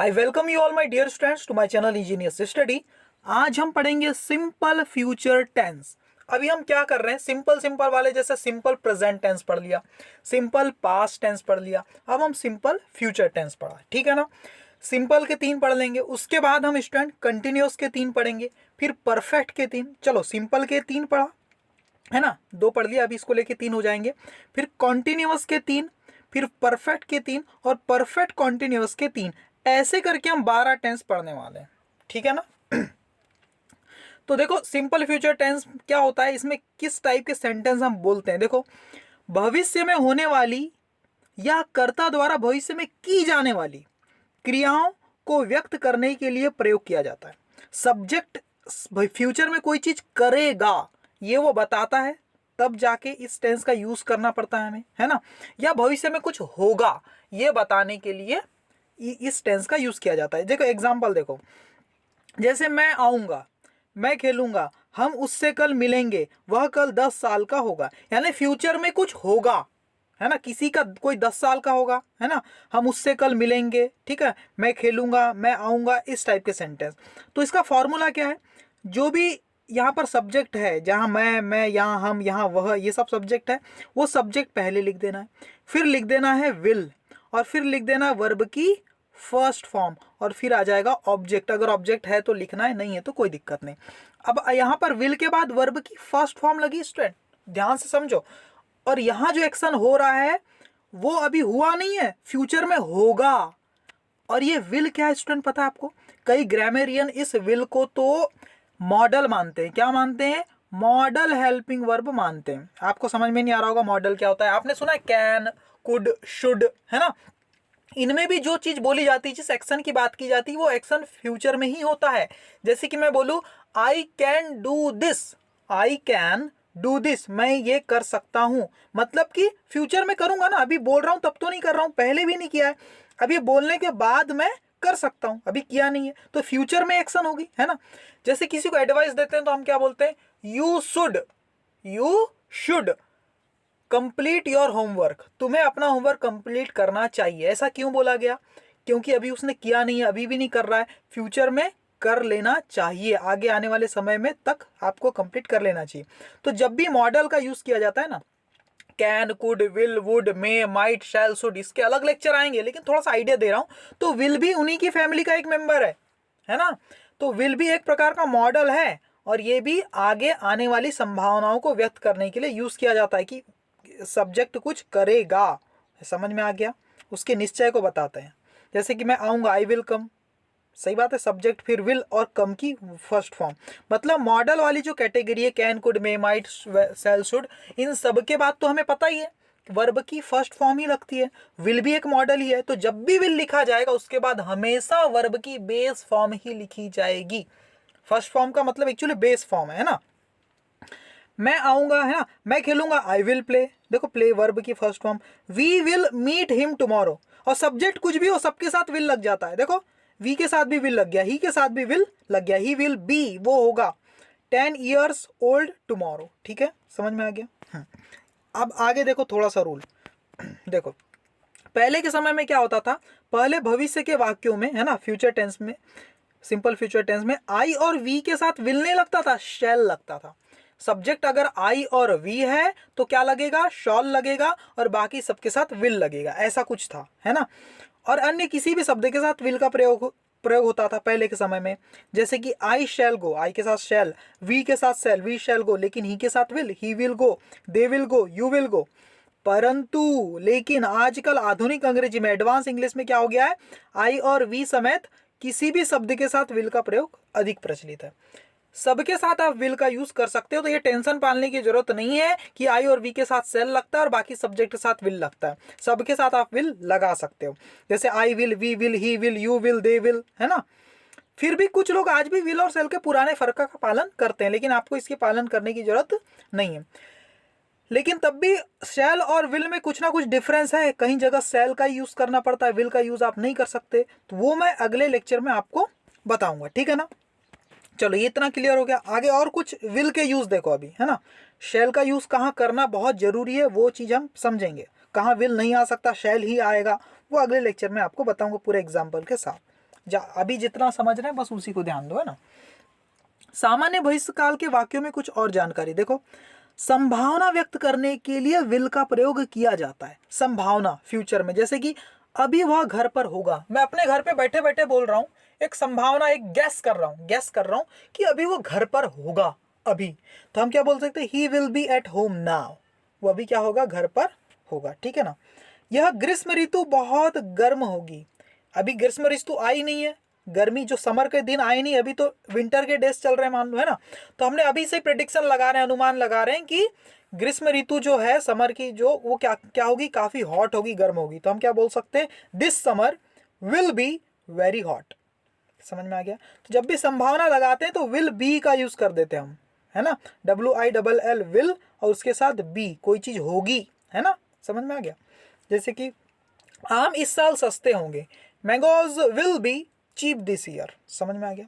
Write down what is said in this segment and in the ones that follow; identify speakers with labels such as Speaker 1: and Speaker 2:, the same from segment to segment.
Speaker 1: I welcome you all my dear students to my channel engineers study. आज हम पढ़ेंगे simple future tense. अभी हम क्या कर रहे हैं, सिंपल सिंपल वाले जैसे सिंपल प्रेजेंट टेंस पढ़ लिया, सिंपल पास्ट टेंस पढ़ लिया, अब हम सिंपल फ्यूचर टेंस पढ़ा, ठीक है ना। सिंपल के 3 पढ़ लेंगे, उसके बाद हम स्टूडेंट कंटिन्यूअस के 3 पढ़ेंगे, फिर परफेक्ट के 3। चलो सिंपल के 3 पढ़ा है ना, 2 पढ़ लिया, अभी इसको लेके 3 हो जाएंगे, फिर कॉन्टिन्यूअस के 3, फिर परफेक्ट के 3 और परफेक्ट कॉन्टिन्यूअस के 3। ऐसे करके हम 12 टेंस पढ़ने वाले हैं, ठीक है ना। तो देखो सिंपल फ्यूचर टेंस क्या होता है, इसमें किस टाइप के सेंटेंस हम बोलते हैं। देखो, भविष्य में होने वाली या कर्ता द्वारा भविष्य में की जाने वाली क्रियाओं को व्यक्त करने के लिए प्रयोग किया जाता है। सब्जेक्ट फ्यूचर में कोई चीज करेगा ये वो बताता है, तब जाके इस टेंस का यूज करना पड़ता है हमें, है ना। या भविष्य में कुछ होगा ये बताने के लिए इस टेंस का यूज किया जाता है। देखो एग्जांपल देखो, जैसे मैं आऊंगा, मैं खेलूंगा, हम उससे कल मिलेंगे, वह कल 10 साल का होगा। यानी फ्यूचर में कुछ होगा, है ना, किसी का कोई 10 साल का होगा, है ना। हम उससे कल मिलेंगे, ठीक है, मैं खेलूंगा, मैं आऊंगा, इस टाइप के सेंटेंस। तो इसका फॉर्मूला क्या है, जो भी यहाँ पर सब्जेक्ट है, जहाँ मैं, यहाँ हम, यहाँ वह, ये सब सब्जेक्ट है, वो सब्जेक्ट पहले लिख देना है, फिर लिख देना है विल, और फिर लिख देना है वर्ब की फर्स्ट फॉर्म, और फिर आ जाएगा ऑब्जेक्ट। अगर ऑब्जेक्ट है तो लिखना है, नहीं है तो कोई दिक्कत नहीं। अब यहाँ पर विल के बाद वर्ब की फर्स्ट फॉर्म लगी स्टूडेंट, ध्यान से समझो। और यहाँ जो एक्शन हो रहा है वो अभी हुआ नहीं है, फ्यूचर में होगा। और ये विल क्या है स्टूडेंट पता है आपको, कई ग्रामेरियन इस विल को तो मॉडल मानते हैं। क्या मानते हैं? मॉडल हेल्पिंग वर्ब मानते हैं। आपको समझ में नहीं आ रहा होगा मॉडल क्या होता है, आपने सुना है कैन, कुड, शुड, है ना। इनमें भी जो चीज बोली जाती है, जिस एक्शन की बात की जाती है, वो एक्शन फ्यूचर में ही होता है। जैसे कि मैं बोलूं I can do this, I can do this, मैं ये कर सकता हूं, मतलब कि फ्यूचर में करूंगा ना, अभी बोल रहा हूं तब तो नहीं कर रहा हूं, पहले भी नहीं किया है, अभी बोलने के बाद मैं कर सकता हूं, अभी किया नहीं है, तो फ्यूचर में एक्शन होगी, है ना। जैसे किसी को एडवाइस देते हैं तो हम क्या बोलते हैं, you should complete your homework, तुम्हें अपना होमवर्क कंप्लीट करना चाहिए। ऐसा क्यों बोला गया? क्योंकि अभी उसने किया नहीं है, अभी भी नहीं कर रहा है, फ्यूचर में कर लेना चाहिए, आगे आने वाले समय में तक आपको कंप्लीट कर लेना चाहिए। तो जब भी मॉडल का यूज किया जाता है ना, can, could, will, would, may, might, shall, should, इसके अलग लेक्चर आएंगे, लेकिन थोड़ा सा आइडिया दे रहा हूं। तो विल भी उन्हीं की फैमिली का एक मेंबर है ना। तो विल भी एक प्रकार का मॉडल है, और ये भी आगे आने वाली संभावनाओं को व्यक्त करने के लिए यूज किया जाता है कि सब्जेक्ट कुछ करेगा। समझ में आ गया? उसके निश्चय को बताते हैं। जैसे कि मैं आऊंगा, आई विल कम, सही बात है, सब्जेक्ट फिर विल और कम की फर्स्ट फॉर्म। मतलब मॉडल वाली जो कैटेगरी है, can, could, may, might, shall, should, इन सब के बाद तो हमें पता ही है वर्ब की फर्स्ट फॉर्म ही लगती है, विल भी एक मॉडल ही है। तो जब भी विल लिखा जाएगा उसके बाद हमेशा वर्ब की बेस फॉर्म ही लिखी जाएगी। फर्स्ट फॉर्म का मतलब एक्चुअली बेस फॉर्म है ना। मैं आऊंगा, है ना, मैं खेलूंगा, आई विल प्ले, देखो प्ले वर्ब की first form. We will meet him tomorrow, और सब्जेक्ट कुछ भी हो सबके साथ विल लग जाता है। देखो वी के साथ भी विल लग गया, ही के साथ भी विल लग गया, ही विल बी, वो होगा 10 years ओल्ड टुमारो, ठीक है, समझ में आ गया। अब आगे देखो थोड़ा सा रूल देखो, पहले के समय में क्या होता था, पहले भविष्य के वाक्यों में, है ना, फ्यूचर टेंस में, सिंपल फ्यूचर टेंस में आई और वी के साथ विल नहीं लगता था, शैल लगता था। सब्जेक्ट अगर आई और वी है तो क्या लगेगा, शॉल लगेगा, और बाकी सबके साथ विल लगेगा, ऐसा कुछ था, है ना। और अन्य किसी भी शब्द के साथ विल का प्रयोग होता था पहले के समय में। जैसे कि आई शैल गो, आई के साथ शैल, वी के साथ शैल, वी शैल गो, लेकिन ही के साथ will, he will go, they will go, you will go. परंतु लेकिन आजकल आधुनिक अंग्रेजी में, एडवांस इंग्लिश में क्या हो गया है, आई और वी समेत किसी भी शब्द के साथ विल का प्रयोग अधिक प्रचलित है। सबके साथ आप विल का यूज कर सकते हो, तो ये टेंशन पालने की जरूरत नहीं है कि आई और वी के साथ सेल लगता है और बाकी सब्जेक्ट के साथ विल लगता है। सबके साथ आप विल लगा सकते हो, जैसे I will, we will, he will, you will, they will, है ना। फिर भी कुछ लोग आज भी विल और सेल के पुराने फर्क का पालन करते हैं, लेकिन आपको इसके पालन करने की जरूरत नहीं है। लेकिन तब भी शैल और विल में कुछ ना कुछ डिफरेंस है, कहीं जगह शैल का यूज करना पड़ता है, विल का यूज आप नहीं कर सकते, तो वो मैं अगले लेक्चर में आपको बताऊंगा, ठीक है ना। चलो ये इतना क्लियर हो गया। आगे और कुछ विल के यूज देखो अभी, है ना, शैल का यूज कहाँ करना बहुत जरूरी है वो चीज हम समझेंगे, कहाँ विल नहीं आ सकता, शैल ही आएगा, वो अगले लेक्चर में आपको बताऊंगा पूरे एग्जाम्पल के साथ। अभी जितना समझ रहे हैं बस उसी को ध्यान दो, है ना। सामान्य भविष्यकाल के वाक्यों में कुछ और जानकारी देखो। संभावना व्यक्त करने के लिए विल का प्रयोग किया जाता है। संभावना फ्यूचर में, जैसे कि अभी वह घर पर होगा, मैं अपने घर पे बैठे बैठे बोल रहा हूँ, एक संभावना, एक गैस कर रहा हूँ कि अभी वो घर पर होगा अभी, तो हम क्या बोल सकते हैं, he will be at home now, वो अभी क्या होगा, घर पर होगा, ठीक है ना। यह ग्रीष्म ऋतु बहुत गर्म होगी, अभी ग्रीष्म ऋतु आई नहीं है, गर्मी जो समर के दिन आए नहीं, अभी तो विंटर के डेज चल रहे हैं मान लो, है ना। तो हमने अभी से प्रेडिक्शन लगा रहे हैं, अनुमान लगा रहे हैं कि ग्रीष्म ऋतु जो है समर की, जो वो क्या क्या होगी, काफ़ी हॉट होगी, गर्म होगी। तो हम क्या बोल सकते हैं, this summer will be very hot. समझ में आ गया। तो जब भी संभावना लगाते हैं तो विल बी का यूज़ कर देते हैं हम, है ना, WILL विल और उसके साथ बी, कोई चीज़ होगी, है ना, समझ में आ गया। जैसे कि आम इस साल सस्ते होंगे, mangoes will be cheap this year, समझ में आ गया।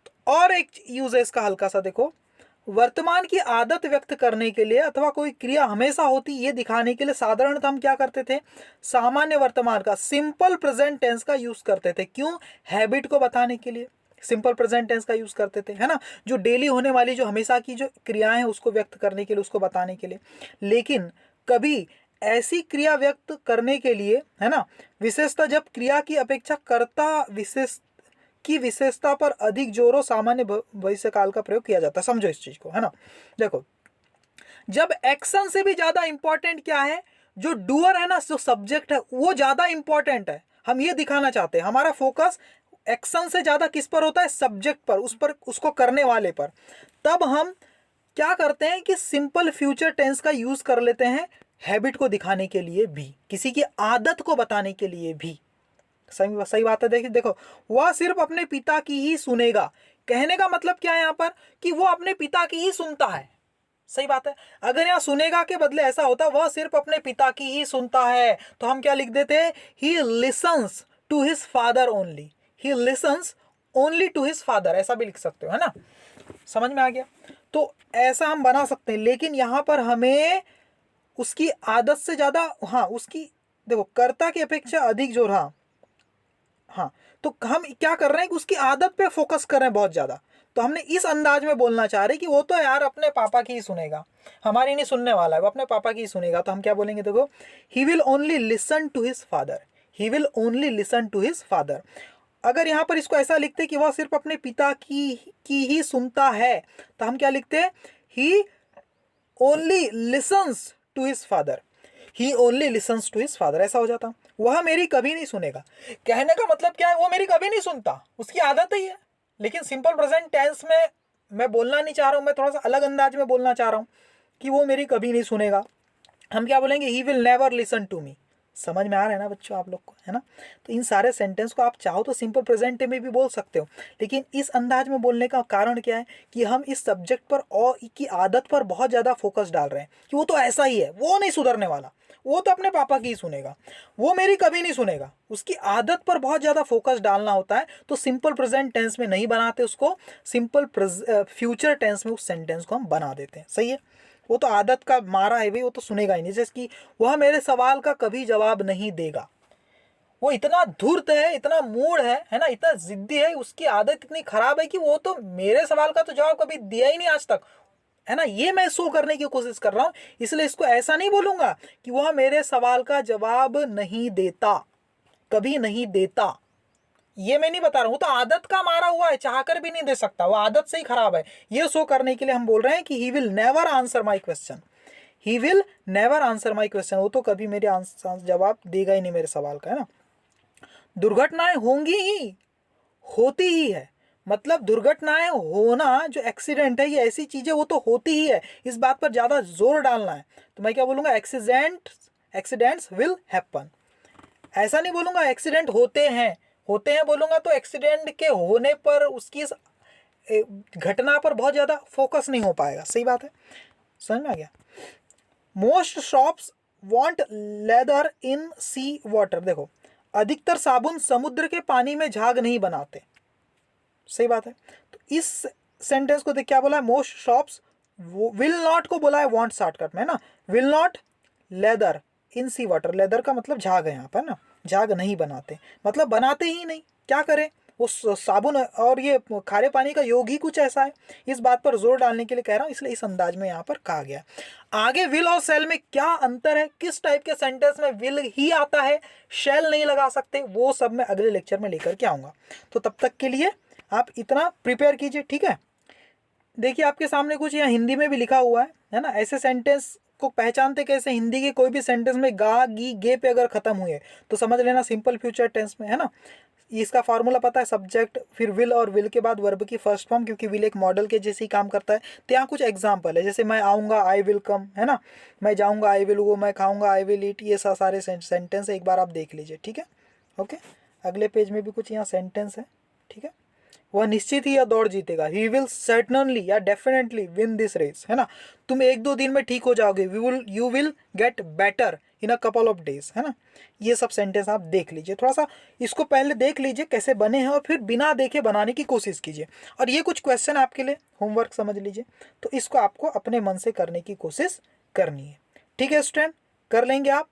Speaker 1: तो और एक यूज है इसका हल्का सा देखो, वर्तमान की आदत व्यक्त करने के लिए अथवा कोई क्रिया हमेशा होती ये दिखाने के लिए साधारणतः हम क्या करते थे, सामान्य वर्तमान का सिंपल प्रेजेंट टेंस का यूज करते थे। क्यों, हैबिट को बताने के लिए सिंपल प्रेजेंट टेंस का यूज करते थे, है ना, जो डेली होने वाली जो हमेशा की जो क्रियाएं हैं उसको व्यक्त करने के लिए, उसको बताने के लिए। लेकिन कभी ऐसी क्रिया व्यक्त करने के लिए, है ना, विशेषता जब क्रिया की अपेक्षा कर्ता विशेषता पर अधिक जोरों सामान्य भविष्य काल का प्रयोग किया जाता है। समझो इस चीज को, है ना। देखो, जब एक्शन से भी ज्यादा इंपॉर्टेंट क्या है, जो डूअर है ना, जो सब्जेक्ट है वो ज्यादा इंपॉर्टेंट है, हम ये दिखाना चाहते हैं, हमारा फोकस एक्शन से ज्यादा किस पर होता है, सब्जेक्ट पर, उस पर, उसको करने वाले पर। तब हम क्या करते हैं कि सिंपल फ्यूचर टेंस का यूज कर लेते हैं, हैबिट को दिखाने के लिए भी, किसी की आदत को बताने के लिए भी। सही बात है। देखिए देखो, वह सिर्फ अपने पिता की ही सुनेगा, कहने का मतलब क्या है यहाँ पर, कि वो अपने पिता की ही सुनता है। सही बात है। अगर यहाँ सुनेगा के बदले ऐसा होता वह सिर्फ अपने पिता की ही सुनता है, तो हम क्या लिख देते हैं, he listens to his father only, he listens only to his father, ऐसा भी लिख सकते हो, है ना। समझ में आ गया। तो ऐसा हम बना सकते हैं, लेकिन यहाँ पर हमें उसकी आदत से ज्यादा, हाँ उसकी, देखो कर्ता की अपेक्षा अधिक जोर, हाँ तो हम क्या कर रहे हैं कि उसकी आदत पे फोकस कर रहे हैं बहुत ज्यादा। तो हमने इस अंदाज में बोलना चाह रहे हैं कि वो तो यार अपने पापा की ही सुनेगा, हमारी नहीं सुनने वाला है, वो अपने पापा की ही सुनेगा। तो हम क्या बोलेंगे, देखो, he will only listen to his father, he will only listen to his father. अगर यहाँ पर इसको ऐसा लिखते कि वह सिर्फ अपने पिता की ही सुनता है, तो हम क्या लिखते हैं, he only listens to his father, he only listens to his father, ऐसा हो जाता। वह मेरी कभी नहीं सुनेगा, कहने का मतलब क्या है, वो मेरी कभी नहीं सुनता, उसकी आदत ही है। लेकिन सिंपल प्रेजेंट टेंस में मैं बोलना नहीं चाह रहा हूँ, मैं थोड़ा सा अलग अंदाज में बोलना चाह रहा हूँ कि वो मेरी कभी नहीं सुनेगा। हम क्या बोलेंगे, he will never listen to me. समझ में आ रहा है ना बच्चों आप लोग को, है ना। तो इन सारे सेंटेंस को आप चाहो तो सिंपल प्रेजेंट में भी बोल सकते हो, लेकिन इस अंदाज में बोलने का कारण क्या है कि हम इस सब्जेक्ट पर और की आदत पर बहुत ज़्यादा फोकस डाल रहे हैं कि वो तो ऐसा ही है, वो नहीं सुधरने वाला, वो तो अपने पापा की ही सुनेगा, वो मेरी कभी नहीं सुनेगा, उसकी आदत पर बहुत ज़्यादा फोकस डालना होता है। तो सिंपल प्रेजेंट टेंस में नहीं बनाते उसको, सिंपल फ्यूचर टेंस में उस सेंटेंस को हम बना देते हैं। सही है। वो तो आदत का मारा है भाई, वो तो सुनेगा ही नहीं। जैसे कि वह मेरे सवाल का कभी जवाब नहीं देगा, वो इतना धूर्त है, इतना मूड है ना, इतना जिद्दी है, उसकी आदत इतनी खराब है कि वो तो मेरे सवाल का तो जवाब कभी दिया ही नहीं आज तक, है ना। ये मैं शो करने की कोशिश कर रहा हूँ, इसलिए इसको ऐसा नहीं बोलूंगा कि वह मेरे सवाल का जवाब नहीं देता, कभी नहीं देता, ये मैं नहीं बता रहा हूँ। तो आदत का मारा हुआ है, चाहकर भी नहीं दे सकता, वो आदत से ही खराब है। ये शो करने के लिए हम बोल रहे हैं कि ही will never answer my question, he will never answer my question, वो तो कभी मेरे जवाब देगा ही नहीं मेरे सवाल का, है ना। दुर्घटनाएं होंगी ही, होती ही है, मतलब दुर्घटनाएं होना, जो एक्सीडेंट है, ये ऐसी चीजें वो तो होती ही है, इस बात पर ज्यादा जोर डालना है। तो मैं क्या बोलूंगा, एक्सीडेंट्स विल हैपन, ऐसा नहीं बोलूंगा एक्सीडेंट होते हैं बोलूंगा तो एक्सीडेंट के होने पर, उसकी घटना पर बहुत ज्यादा फोकस नहीं हो पाएगा। सही बात है, समझ में आ गया। Most shops want leather in sea water, देखो अधिकतर साबुन समुद्र के पानी में झाग नहीं बनाते। सही बात है। तो इस सेंटेंस को देख क्या बोला है, मोस्ट शॉप्स, विल नॉट को बोला है वांट शॉर्टकट में, ना, will not lather in sea water, lather का मतलब झाग है यहाँ पर ना, झाग नहीं बनाते, मतलब बनाते ही नहीं, क्या करें, वो साबुन और ये खारे पानी का योग ही कुछ ऐसा है। इस बात पर जोर डालने के लिए कह रहा हूँ, इसलिए इस अंदाज में यहाँ पर कहा गया। आगे विल और शैल में क्या अंतर है, किस टाइप के सेंटेंस में विल ही आता है, शैल नहीं लगा सकते, वो सब मैं अगले लेक्चर में लेकर के आऊँगा। तो तब तक के लिए आप इतना प्रिपेयर कीजिए, ठीक है। देखिए आपके सामने कुछ यहाँ हिंदी में भी लिखा हुआ है ना। ऐसे सेंटेंस को पहचानते कैसे, हिंदी के कोई भी सेंटेंस में गा गी गे पे अगर खत्म हुए तो समझ लेना सिंपल फ्यूचर टेंस में है ना। इसका फार्मूला पता है, सब्जेक्ट फिर विल और विल के बाद वर्ब की फर्स्ट फॉर्म, क्योंकि विल एक मॉडल के जैसे ही काम करता है। तो यहाँ कुछ एग्जाम्पल है, जैसे मैं आऊँगा आई विल कम, है ना, मैं जाऊँगा आई विल गो, मैं खाऊँगा आई विल ईट, ये सारे सेंटेंस एक बार आप देख लीजिए, ठीक है। ओके, अगले पेज में भी कुछ यहाँ सेंटेंस है, ठीक है। वह निश्चित ही यह दौड़ जीतेगा, ही विल सर्टनली या डेफिनेटली विन दिस रेस, है ना। तुम 1-2 दिन में ठीक हो जाओगे, you will get better in a couple of days, है ना। ये सब सेंटेंस आप देख लीजिए, थोड़ा सा इसको पहले देख लीजिए कैसे बने हैं और फिर बिना देखे बनाने की कोशिश कीजिए। और ये कुछ क्वेश्चन आपके लिए होमवर्क समझ लीजिए, तो इसको आपको अपने मन से करने की कोशिश करनी है, ठीक है स्टूडेंट, कर लेंगे आप।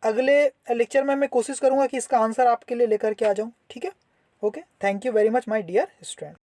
Speaker 1: अगले लेक्चर में मैं कोशिश करूँगा कि इसका आंसर आपके लिए लेकर के आ जाऊँ, ठीक है। Okay, thank you very much my dear student.